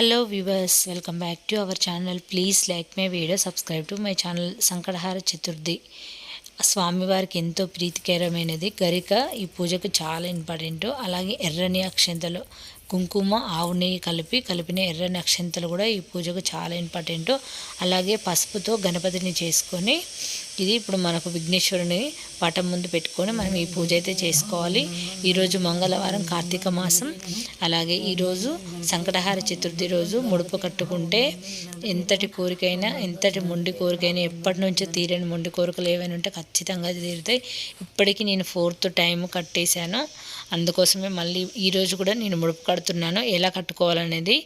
Hello viewers, welcome back to our channel. Please like my video, subscribe to my channel. Sankatahara Chaturthi స్వామివారికి ఎంతో ప్రీతికరమైనది. గరిక ఈ పూజకు చాలా ఇంపార్టెంట్. అలాగే ఎర్రని అక్షంతలు, కుంకుమ, ఆవు నెయ్యి కలిపిన ఎర్రని అక్షంతలు కూడా ఈ పూజకు చాలా ఇంపార్టెంట్. అలాగే పసుపుతో గణపతిని చేసుకొని, ఇది ఇప్పుడు మనకు విఘ్నేశ్వరుని పటం ముందు పెట్టుకొని మనం ఈ పూజ అయితే చేసుకోవాలి. ఈరోజు మంగళవారం, కార్తీక మాసం. అలాగే ఈరోజు సంకటహార చతుర్థి రోజు ముడుపు కట్టుకుంటే ఎంతటి కోరికైనా, ఎంతటి మొండి కోరికైనా, ఎప్పటి నుంచో తీరని మొండి కోరికలు ఏవైనా ఉంటే ఖచ్చితంగా తీరుతాయి. ఇప్పటికీ నేను 4th టైం కట్టేశాను. అందుకోసమే మళ్ళీ ఈరోజు కూడా నేను ముడుపు కడుతున్నాను. ఎలా కట్టుకోవాలనేది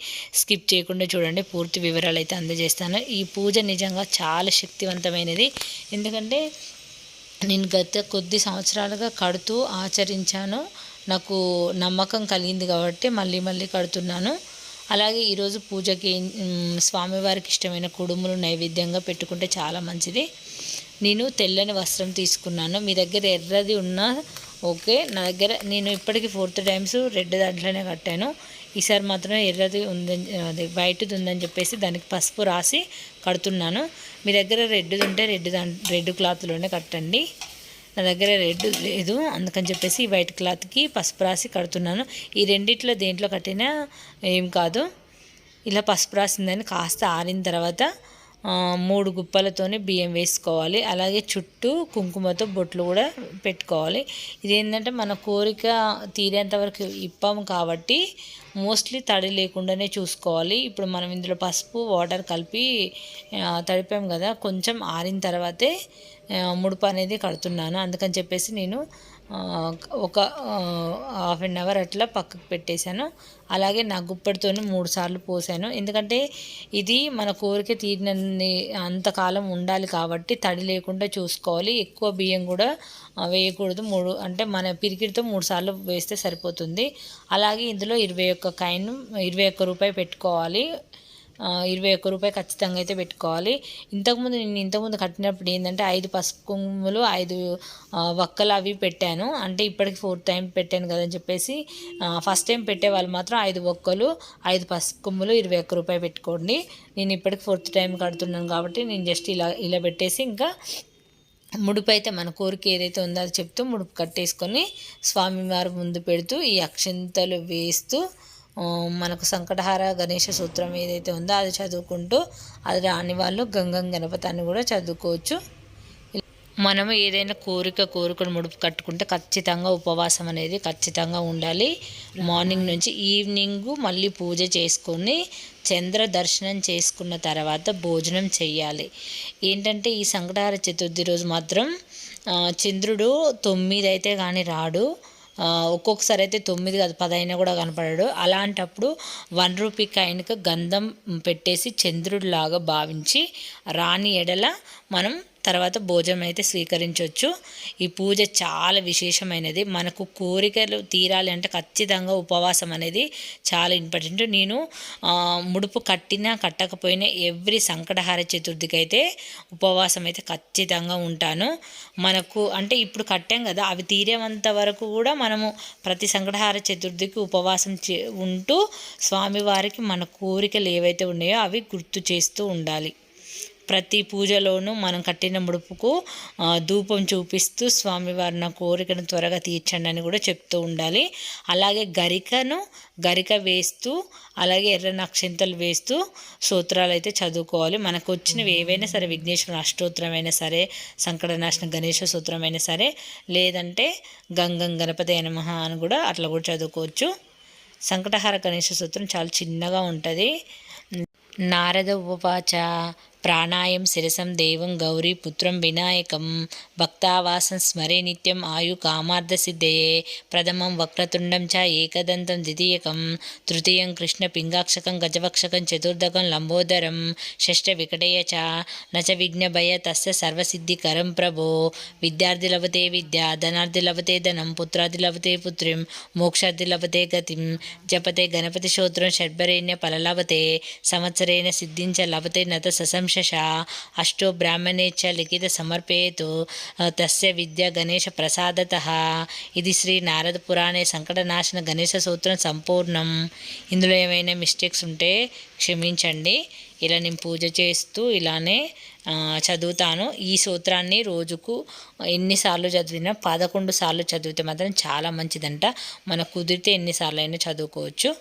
స్కిప్ చేయకుండా చూడండి. పూర్తి వివరాలు అయితే అందజేస్తాను. ఈ పూజ నిజంగా చాలా శక్తివంతమైనది. ఎందుకంటే నేను గత కొద్ది సంవత్సరాలుగా కడుతూ ఆచరించాను. నాకు నమ్మకం కలిగింది కాబట్టి మళ్ళీ కడుతున్నాను. అలాగే ఈరోజు పూజకి స్వామివారికి ఇష్టమైన కుడుములు నైవేద్యంగా పెట్టుకుంటే చాలా మంచిది. నేను తెల్లని వస్త్రం తీసుకున్నాను. మీ దగ్గర ఎర్రది ఉన్నా ఓకే. నా దగ్గర నేను ఇప్పటికీ 4th టైమ్స్ రెడ్ దాంట్లోనే కట్టాను. ఈసారి మాత్రం ఎర్రది ఉందని, అది వైట్ది ఉందని చెప్పేసి దానికి పసుపు రాసి కడుతున్నాను. మీ దగ్గర రెడ్ది ఉంటే రెడ్ క్లాత్లోనే కట్టండి. నా దగ్గర రెడ్ లేదు, అందుకని చెప్పేసి ఈ వైట్ క్లాత్కి పసుపు రాసి కడుతున్నాను. ఈ రెండిట్లో దేంట్లో కట్టినా ఏం కాదు. ఇలా పసుపు రాసిందని కాస్త ఆరిన తర్వాత 3 గుప్పలతోనే బియ్యం వేసుకోవాలి. అలాగే చుట్టూ కుంకుమతో బొట్లు కూడా పెట్టుకోవాలి. ఇదేంటంటే మన కోరిక తీరేంత వరకు ఇప్పాము కాబట్టి మోస్ట్లీ తడి లేకుండానే చూసుకోవాలి. ఇప్పుడు మనం ఇందులో పసుపు, వాటర్ కలిపి తడిపాం కదా, కొంచెం ఆరిన తర్వాతే ముడుపు అనేది కడుతున్నాను. అందుకని చెప్పేసి నేను ఒక ½ an hour అట్లా పక్కకు పెట్టేశాను. అలాగే నా గుప్పటితో 3 సార్లు పోసాను. ఎందుకంటే ఇది మన కోరిక తీరినన్ని అంతకాలం ఉండాలి కాబట్టి తడి లేకుండా చూసుకోవాలి. ఎక్కువ బియ్యం కూడా వేయకూడదు. 3 అంటే మన పిరికిడితో 3 సార్లు వేస్తే సరిపోతుంది. అలాగే ఇందులో 21 రూపాయి పెట్టుకోవాలి. 21 రూపాయి ఖచ్చితంగా అయితే పెట్టుకోవాలి. ఇంతకుముందు కట్టినప్పుడు ఏంటంటే 5 పసుపు కొమ్ములు, 5 వక్కలు అవి పెట్టాను. అంటే ఇప్పటికి 4th టైం పెట్టాను కదని చెప్పేసి ఫస్ట్ టైం పెట్టే వాళ్ళు మాత్రం 5 వక్కలు, 5 పసుపు కొమ్ములు, 21 రూపాయి పెట్టుకోండి. నేను ఇప్పటికి 4th టైం కడుతున్నాను కాబట్టి నేను జస్ట్ ఇలా పెట్టేసి ఇంకా ముడుపు అయితే మన కోరిక ఏదైతే ఉందో అది చెప్తూ ముడుపు కట్టేసుకొని స్వామివారి ముందు పెడుతూ ఈ అక్షంతలు వేస్తూ మనకు సంకటహార గణేష సూత్రం ఏదైతే ఉందో అది చదువుకుంటూ, అది రాని వాళ్ళు గంగం గణపతాన్ని కూడా చదువుకోవచ్చు. మనము ఏదైనా కోరుకొని ముడుపు కట్టుకుంటే ఖచ్చితంగా ఉపవాసం అనేది ఖచ్చితంగా ఉండాలి. మార్నింగ్ నుంచి ఈవినింగ్ మళ్ళీ పూజ చేసుకొని చంద్ర దర్శనం చేసుకున్న తర్వాత భోజనం చెయ్యాలి. ఏంటంటే ఈ సంకటహార చతుర్థి రోజు మాత్రం చంద్రుడు 9 అయితే కానీ రాడు. ఒక్కొక్కసారి అయితే 9 కాదు 10 అయినా కూడా కనపడాడు. అలాంటప్పుడు 1 రూపీ కాయిన్కి గంధం పెట్టేసి చంద్రుడిలాగా భావించి రాని ఎడల మనం తర్వాత భోజనం అయితే స్వీకరించవచ్చు. ఈ పూజ చాలా విశేషమైనది. మనకు కోరికలు తీరాలి అంటే ఖచ్చితంగా ఉపవాసం అనేది చాలా ఇంపార్టెంట్. నేను ముడుపు కట్టినా కట్టకపోయినా ఎవ్రీ సంకటహార చతుర్థికి అయితే ఉపవాసం అయితే ఖచ్చితంగా ఉంటాను. మనకు అంటే ఇప్పుడు కట్టాం కదా, అవి తీరేంత వరకు కూడా మనము ప్రతి సంకటహార చతుర్థికి ఉపవాసం ఉంటూ స్వామివారికి మన కోరికలు ఏవైతే ఉన్నాయో అవి గుర్తు చేస్తూ ఉండాలి. ప్రతి పూజలోనూ మనం కట్టిన ముడుపుకు ధూపం చూపిస్తూ స్వామివారి నా కోరికను త్వరగా తీర్చండి అని కూడా చెప్తూ ఉండాలి. అలాగే గరిక వేస్తూ, అలాగే ఎర్రని అక్షంతలు వేస్తూ స్తోత్రాలు అయితే చదువుకోవాలి. మనకు వచ్చినవి ఏవైనా సరే, విఘ్నేశ్వర అష్టోత్తరమైనా సరే, సంకటనాశన గణేశ సూత్రమైనా సరే, లేదంటే గంగం గణపతి నమః అని కూడా అట్లా కూడా చదువుకోవచ్చు. సంకటహార గణేశ సూత్రం చాలా చిన్నగా ఉంటుంది. నారద ఉపవాచ ప్రాణాయం శిరసం దేవం గౌరీ పుత్రం వినాయకం భక్తావాసం స్మరే నిత్యం ఆయు కామార్థ సిద్ధయే ప్రథమం వక్రతుండం చ ఏకదంతం ద్వితీయకం తృతీయం కృష్ణ పింగాక్షకం గజవక్షకం చతుర్థకం లంబోదరం షష్ఠ వికటయ చ నచ విఘ్నభయ తస్య సర్వసిద్ధికరం ప్రభో విద్యార్థి లభతే విద్యా ధనార్థి లభతే ధనం పుత్రాది లభతే పుత్రిం మోక్షార్థి లభతే గతిం జపతే గణపతి స్తోత్రం షడ్భరేణ్య ఫలలభతే సంవత్సరేణ సిద్ధించ లభతే నత ససం వంశశ అష్టో బ్రాహ్మణే చ లిఖిత సమర్పయేతు తస్య విద్య గణేశ ప్రసాదతః. ఇది శ్రీ నారద పురాణే సంకటనాశన గణేశ సూత్రం సంపూర్ణం. ఇందులో ఏమైనా మిస్టేక్స్ ఉంటే క్షమించండి. ఇలా నేను పూజ చేస్తూ ఇలానే చదువుతాను. ఈ సూత్రాన్ని రోజుకు ఎన్నిసార్లు చదివినా 11 సార్లు చదివితే మాత్రం చాలా మంచిదంట. మనకు కుదిరితే ఎన్నిసార్లు అయినా చదువుకోవచ్చు.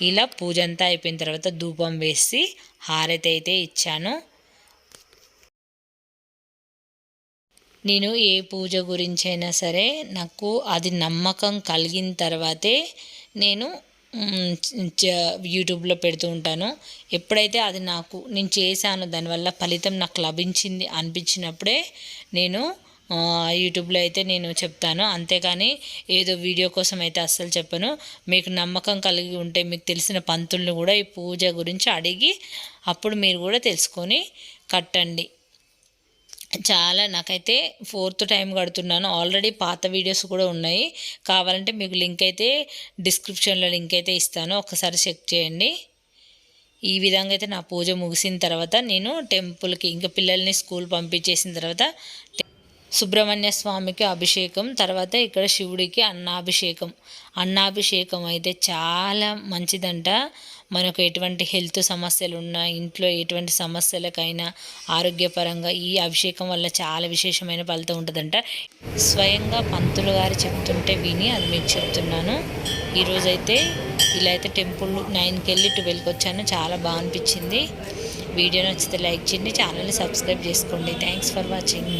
ఇలా పూజ అంతా అయిపోయిన తర్వాత ధూపం వేసి హారతి అయితే ఇచ్చాను. నేను ఏ పూజ గురించైనా సరే నాకు అది నమ్మకం కలిగిన తర్వాతే నేను యూట్యూబ్లో పెడుతూ ఉంటాను. ఎప్పుడైతే అది నేను చేశాను, దానివల్ల ఫలితం నాకు లభించింది అనిపించినప్పుడే నేను యూట్యూబ్లో అయితే నేను చెప్తాను. అంతేకాని ఏదో వీడియో కోసం అయితే అస్సలు చెప్పను. మీకు నమ్మకం కలిగి ఉంటే మీకు తెలిసిన పంతులను కూడా ఈ పూజ గురించి అడిగి అప్పుడు మీరు కూడా తెలుసుకొని కట్టండి. చాలా నాకైతే 4th టైం కడుతున్నాను. ఆల్రెడీ పాత వీడియోస్ కూడా ఉన్నాయి. కావాలంటే మీకు లింక్ అయితే డిస్క్రిప్షన్లో లింక్ అయితే ఇస్తాను, ఒకసారి చెక్ చేయండి. ఈ విధంగా అయితే నా పూజ ముగిసిన తర్వాత నేను టెంపుల్కి ఇంకా పిల్లల్ని స్కూల్ పంపించేసిన తర్వాత సుబ్రహ్మణ్య స్వామికి అభిషేకం, తర్వాత ఇక్కడ శివుడికి అన్నాభిషేకం అయితే చాలా మంచిదంట. మనకు ఎటువంటి హెల్త్ సమస్యలు ఉన్నా, ఇంట్లో ఎటువంటి సమస్యలకైనా ఆరోగ్యపరంగా ఈ అభిషేకం వల్ల చాలా విశేషమైన ఫలితం ఉంటుందంట. స్వయంగా పంతులు గారు చెప్తుంటే విని అది మీకు చెప్తున్నాను. ఈరోజైతే ఇలా అయితే టెంపుల్ 9కి వెళ్ళి 12కి వచ్చాను. చాలా బాగా అనిపించింది. వీడియో నచ్చితే లైక్ చేయండి, ఛానల్ని సబ్స్క్రైబ్ చేసుకోండి. Thanks for watching.